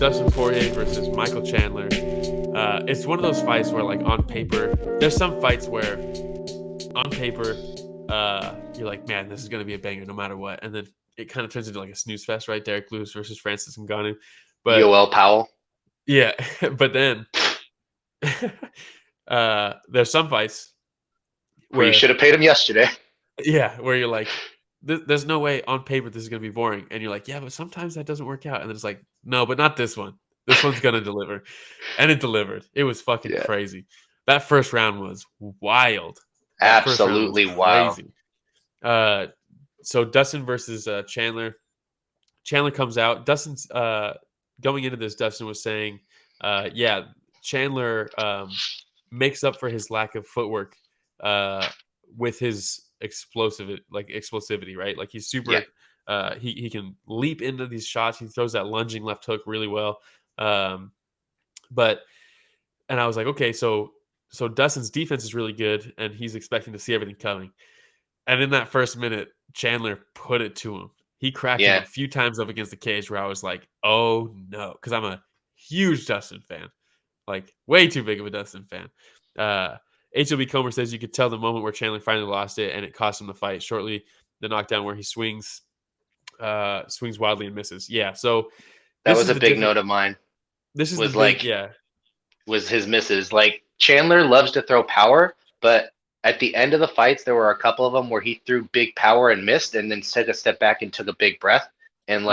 Dustin Poirier versus Michael Chandler. It's one of those fights where, like, on paper, there's some fights where on paper, you're like, man, this is going to be a banger no matter what. And then it kind of turns into like a snooze fest, right? Derek Lewis versus Francis Ngannou. But Yoel Powell. yeah, but then there's some fights where you should have paid him yesterday. Yeah, where you're like, there's no way on paper this is going to be boring. And you're like, yeah, but sometimes that doesn't work out. And then it's like, no, but not this one. This one's going to deliver. And it delivered. It was fucking crazy. That first round was wild. Absolutely wild. So Dustin versus Chandler. Chandler comes out. Dustin's going into this. Dustin was saying, Chandler makes up for his lack of footwork with his explosivity, right? Like he's super. He can leap into these shots. He throws that lunging left hook really well. And I was like, okay, so Dustin's defense is really good, and he's expecting to see everything coming. And in that first minute, Chandler put it to him. He cracked him a few times up against the cage where I was like, oh no, because I'm a huge Dustin fan, like way too big of a Dustin fan. HLB Comer says you could tell the moment where Chandler finally lost it, and it cost him the fight. Shortly, the knockdown where he swings wildly and misses. Yeah, so that was a big note of mine. This is was his misses. Like Chandler loves to throw power, but at the end of the fights, there were a couple of them where he threw big power and missed, and then took a step back and took a big breath. And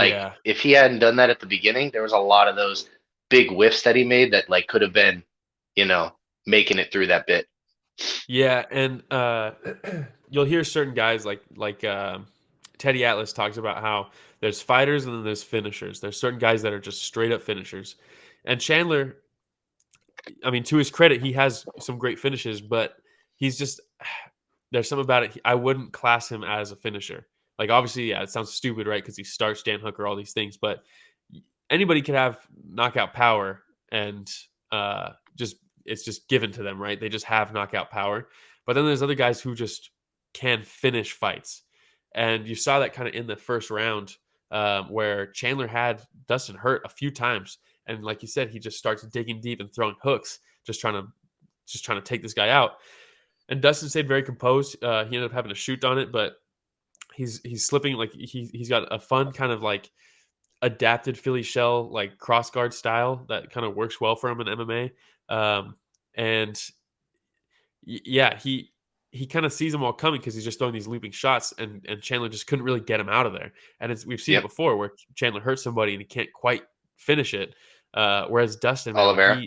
if he hadn't done that at the beginning, there was a lot of those big whiffs that he made that like could have been, making it through that bit. Yeah, and you'll hear certain guys like Teddy Atlas talks about how there's fighters and then there's finishers. There's certain guys that are just straight up finishers. And Chandler, I mean, to his credit, he has some great finishes, but he's just, there's something about it. I wouldn't class him as a finisher. Like, obviously, yeah, it sounds stupid, right? Because he starts Dan Hooker, all these things, but anybody could have knockout power, and it's just given to them, right? They just have knockout power. But then there's other guys who just can finish fights. And you saw that kind of in the first round where Chandler had Dustin hurt a few times. And like you said, he just starts digging deep and throwing hooks, just trying to take this guy out. And Dustin stayed very composed. He ended up having to shoot on it, but he's slipping. Like he's got a fun kind of like adapted Philly shell, like cross guard style that kind of works well for him in MMA. He kind of sees them all coming because he's just throwing these looping shots, and Chandler just couldn't really get him out of there. And we've seen it before where Chandler hurts somebody and he can't quite finish it. Whereas Dustin,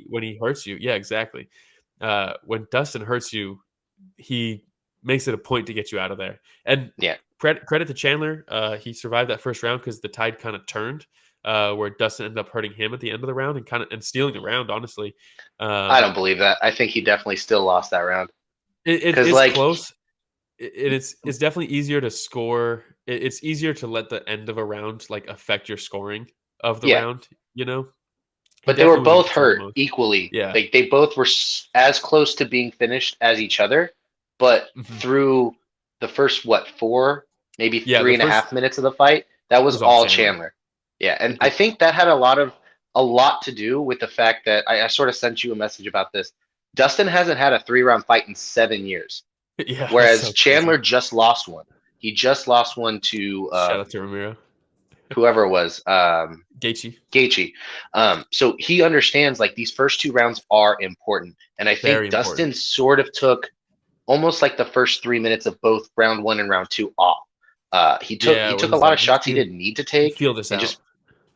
when he hurts you, yeah, exactly. When Dustin hurts you, he makes it a point to get you out of there. And credit to Chandler, he survived that first round because the tide kind of turned. Where Dustin ended up hurting him at the end of the round and stealing the round. Honestly, I don't believe that. I think he definitely still lost that round. It's close. It's definitely easier to score. It's easier to let the end of a round like affect your scoring of the round. But they were both hurt equally. Yeah, like they both were as close to being finished as each other, but through the first 4, maybe 3.5 minutes of the fight, that was all Chandler. Yeah, and I think that had a lot to do with the fact that I sort of sent you a message about this. Dustin hasn't had a 3-round fight in 7 years. Yeah, whereas Chandler just lost one. He just lost one to shout out to Ramiro. Whoever it was. Gaethje. So he understands like these first 2 rounds are important. And I think Dustin sort of took almost like the first 3 minutes of both round 1 and round 2 off. He took a lot of shots he didn't need to take. Feel this out.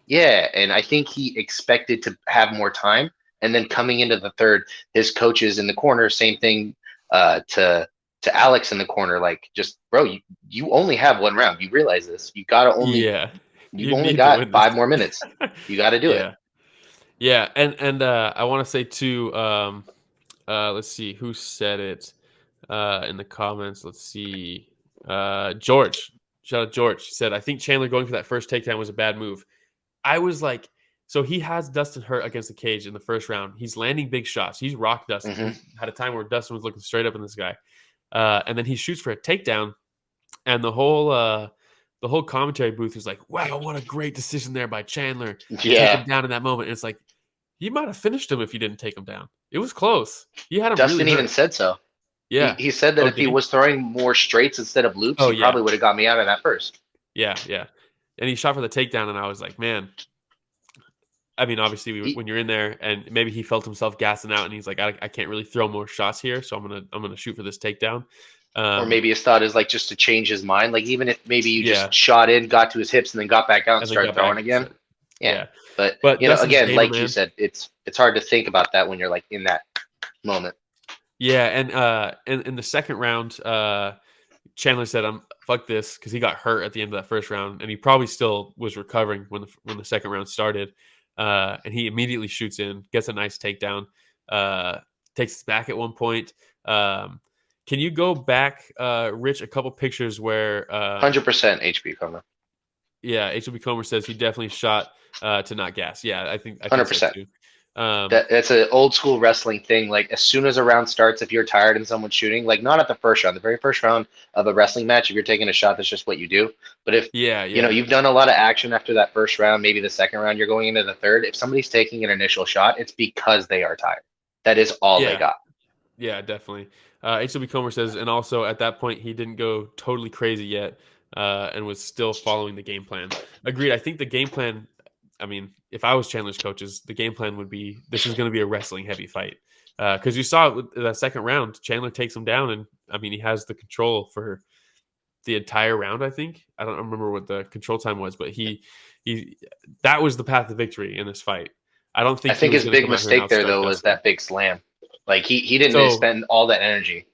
And I think he expected to have more time. And then coming into the third, his coaches in the corner, same thing to Alex in the corner, like, just, bro, you only have 1 round. You realize this. You got to only you've only got 5 more minutes. You got to do it. Yeah, and I want to say too, let's see who said it in the comments. Let's see. George. Shout out George. He said, I think Chandler going for that first takedown was a bad move. I was like, so he has Dustin hurt against the cage in the first round. He's landing big shots. He's rocked Dustin. He had a time where Dustin was looking straight up in this guy. And then he shoots for a takedown. And the whole the whole commentary booth was like, "Wow, what a great decision there by Chandler to take him Yeah. down in that moment." And it's like, he might have finished him if he didn't take him down. It was close. He had him Dustin really even hurt. said so. Yeah. He said that Oh, if did he he? was throwing more straights instead of loops, Oh, he yeah. probably would have got me out of that first. Yeah, yeah. And he shot for the takedown, and I was like, man. I mean, obviously, when you're in there, and maybe he felt himself gassing out, and he's like, I can't really throw more shots here, so I'm gonna shoot for this takedown. Or maybe his thought is like just to change his mind. Like even if maybe you Yeah. just shot in, got to his hips, and then got back out and And then started got throwing back. again. Yeah. But Dustin's again, gamer, like you man. said, it's hard to think about that when you're like in that moment. Yeah, and in the second round, Chandler said, fuck this," because he got hurt at the end of that first round, and he probably still was recovering when the second round started. And he immediately shoots in, gets a nice takedown, takes us back at one point. Can you go back, Rich, a couple pictures where 100% HB Comer. Yeah, HB Comer says he definitely shot to not gas. Yeah, I think 100%. so too. That's an old school wrestling thing. Like as soon as a round starts, if you're tired and someone's shooting, like not at the first round, the very first round of a wrestling match, if you're taking a shot, that's just what you do. But if you've done a lot of action after that first round, maybe the second round, you're going into the third. If somebody's taking an initial shot, it's because they are tired. That is all they got. Yeah, definitely. HB Comer says, and also at that point he didn't go totally crazy yet, and was still following the game plan. Agreed. I think the game plan. I mean, if I was Chandler's coaches, the game plan would be this is going to be a wrestling heavy fight. Because you saw it with that second round, Chandler takes him down, and I mean he has the control for the entire round. I think I don't remember what the control time was, but he that was the path to victory in this fight. I don't think. I think his big mistake there though was that big slam. Like he didn't spend all that energy.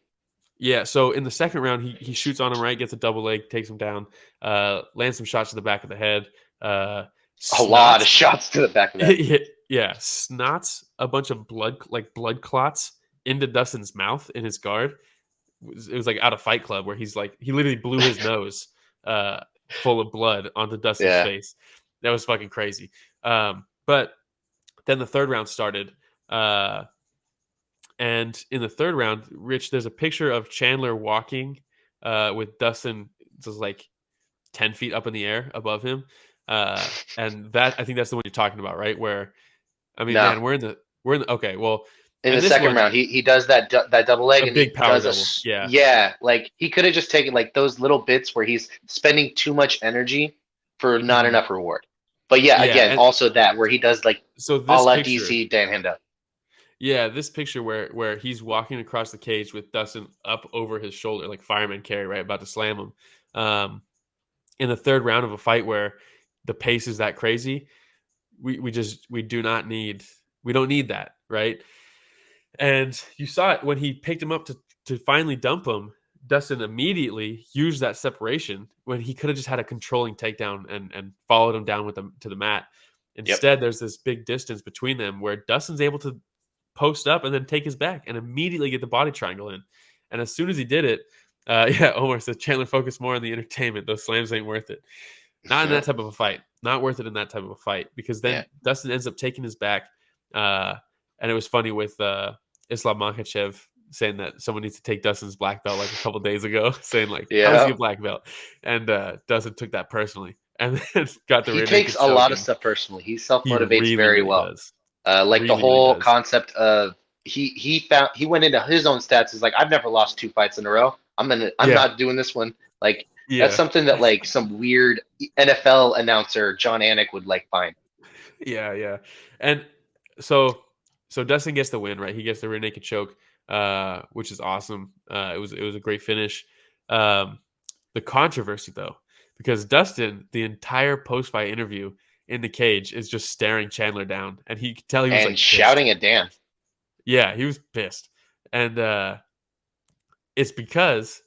Yeah, so in the second round, he shoots on him right, gets a double leg, takes him down, lands some shots to the back of the head. A lot of shots to the back of the head. Yeah, snots a bunch of blood clots into Dustin's mouth in his guard. It was like out of Fight Club where he literally blew his nose full of blood onto Dustin's face. That was fucking crazy. But then the third round started. And in the third round, Rich, there's a picture of Chandler walking with Dustin just like 10 feet up in the air above him. And that I think that's the one you're talking about, right? Where I mean, man, we're in the okay, well, in the second round, he does that double leg and big power double. Yeah, like he could have just taken like those little bits where he's spending too much energy for not enough reward. But again, also that where he does like a la DC Dan Henda. Yeah, this picture where he's walking across the cage with Dustin up over his shoulder, like fireman carry, right, about to slam him. In the third round of a fight where the pace is that crazy, we don't need that, right? And you saw it when he picked him up to finally dump him. Dustin immediately used that separation when he could have just had a controlling takedown and followed him down with them to the mat. Instead, there's this big distance between them where Dustin's able to post up and then take his back and immediately get the body triangle in. And as soon as he did it, Omar said Chandler focused more on the entertainment. Those slams ain't worth it. Not in that type of a fight. Not worth it in that type of a fight because then Dustin ends up taking his back. And it was funny with Islam Makhachev saying that someone needs to take Dustin's black belt like a couple days ago, saying like, how's he a black belt? And Dustin took that personally and then got the. He takes a lot of stuff personally. He self-motivates very well. Does. Like the whole concept of he went into his own stats is like, I've never lost 2 fights in a row. I'm not doing this one. Like that's something that like some weird NFL announcer John Anik would like find. Yeah. And so Dustin gets the win, right? He gets the rear naked choke, which is awesome. It was a great finish. The controversy though, because Dustin, the entire post-fight interview in the cage is just staring Chandler down, and he could tell he was like shouting at Dan. Yeah, he was pissed, and it's because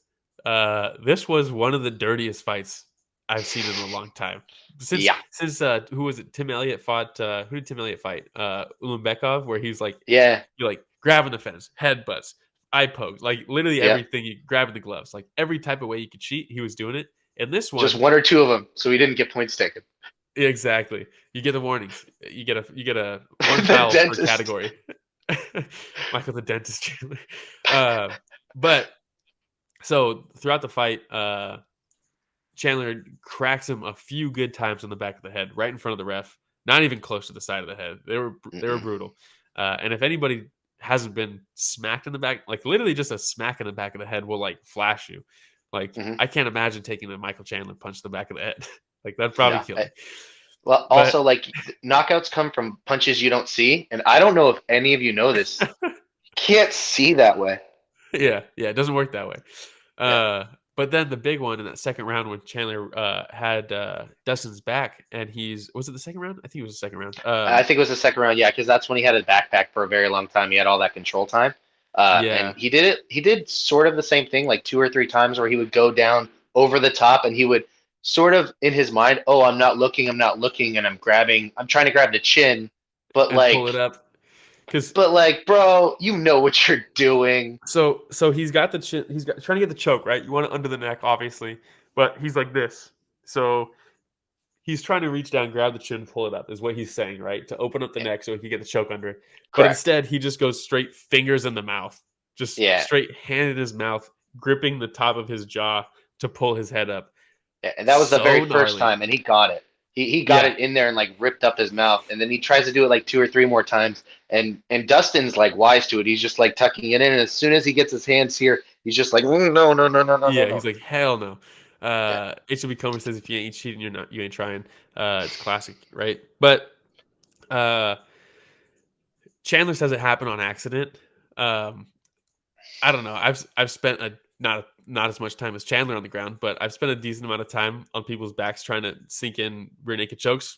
this was one of the dirtiest fights I've seen in a long time. Since who was it? Tim Elliott fought. Who did Tim Elliott fight? Ulanbekov, where he's like, you're like grabbing the fence, headbutts, eye pokes, like literally everything. You grabbing the gloves, like every type of way you could cheat, he was doing it. And this one, just 1 or 2 of them, so he didn't get points taken. Exactly. You get the warnings. You get a one foul per category. Michael the dentist. But so throughout the fight, Chandler cracks him a few good times on the back of the head, right in front of the ref. Not even close to the side of the head. They were brutal. And if anybody hasn't been smacked in the back, like literally just a smack in the back of the head will like flash you. Like I can't imagine taking a Michael Chandler punch to the back of the head. Like that'd probably kill me. Well, also like knockouts come from punches you don't see, and I don't know if any of you know this. You can't see that way. Yeah, it doesn't work that way. But then the big one in that second round when Chandler had Dustin's back, and was it the second round? I think it was the second round. I think it was the second round, yeah, because that's when he had his backpack for a very long time. He had all that control time. And he did sort of the same thing like 2 or 3 times where he would go down over the top and he would sort of in his mind, oh, I'm not looking, and I'm trying to grab the chin, but and like pull it up. But like, bro, you know what you're doing. So he's got the chin. He's trying to get the choke, right? You want it under the neck, obviously, but he's like this. So he's trying to reach down, grab the chin, pull it up. Is what he's saying, right? To open up the neck so he can get the choke under it. But instead, he just goes straight fingers in the mouth, just straight hand in his mouth, gripping the top of his jaw to pull his head up. Yeah, and that was the very first time, and he got it. He got it in there and like ripped up his mouth, and then he tries to do it like 2 or 3 more times. And Dustin's like wise to it. He's just like tucking it in, and as soon as he gets his hands here, he's just like, no. Yeah, he's like, hell no. HB Comer says if you ain't cheating, you ain't trying. It's classic, right? But Chandler says it happened on accident. I don't know. I've spent not as much time as Chandler on the ground, but I've spent a decent amount of time on people's backs trying to sink in rear naked chokes.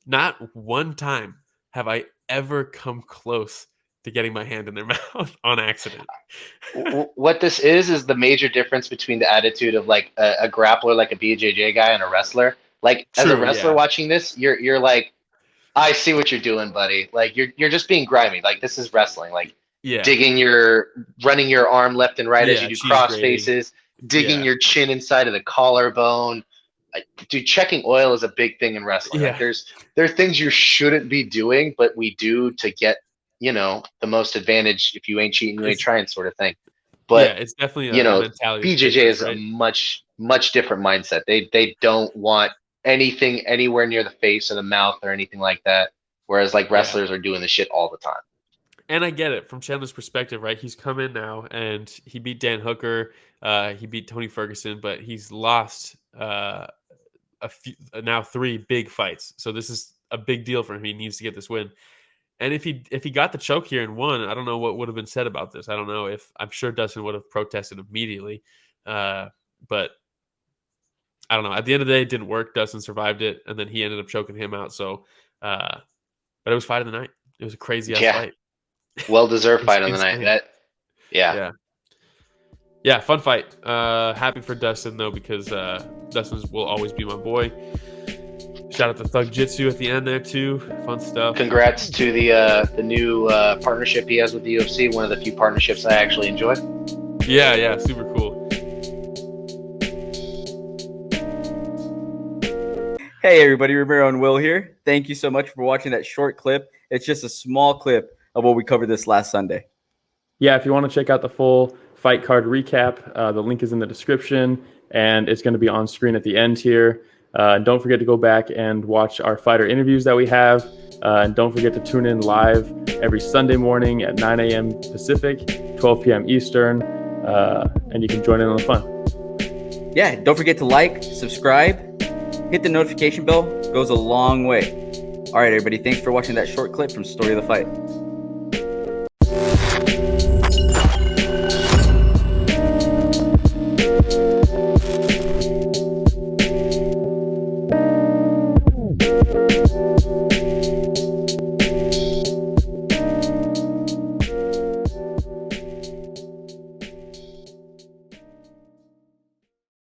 Not one time have I ever come close to getting my hand in their mouth on accident. What this is the major difference between the attitude of like a grappler, like a BJJ guy, and a wrestler. Like as a wrestler watching this, you're like, I see what you're doing, buddy. Like you're just being grimy. Like this is wrestling. Like running your arm left and right as you do cross faces, digging your chin inside of the collarbone. Dude, checking oil is a big thing in wrestling. Like there are things you shouldn't be doing, but we do to get, the most advantage. If you ain't cheating, you ain't trying, sort of thing. But it's definitely a mentality. BJJ is a much different mindset. They don't want anything anywhere near the face or the mouth or anything like that. Whereas like wrestlers are doing the shit all the time. And I get it from Chandler's perspective, right? He's come in now and he beat Dan Hooker, he beat Tony Ferguson, but he's lost now 3 big fights. So this is a big deal for him. He needs to get this win. And if he got the choke here and won, I don't know what would have been said about this. I don't know I'm sure Dustin would have protested immediately. But I don't know. At the end of the day, it didn't work. Dustin survived it, and then he ended up choking him out. So, but it was fight of the night. It was a crazy ass fight. Well-deserved fight of the night. Yeah, fun fight. Happy for Dustin though, because Dustin will always be my boy. Shout out to Thug Jitsu at the end there too. Fun stuff. Congrats to the new partnership he has with the UFC. One of the few partnerships I actually enjoy. Yeah, super cool. Hey everybody, Ramiro and Will here. Thank you so much for watching that short clip. It's just a small clip of what we covered this last Sunday. Yeah, if you want to check out the full fight card recap, the link is in the description, and it's going to be on screen at the end here. Don't forget to go back and watch our fighter interviews that we have. And don't forget to tune in live every Sunday morning at 9 a.m. Pacific, 12 p.m. Eastern, and you can join in on the fun. Yeah, don't forget to like, subscribe, hit the notification bell. It goes a long way. All right, everybody, thanks for watching that short clip from Story of the Fight.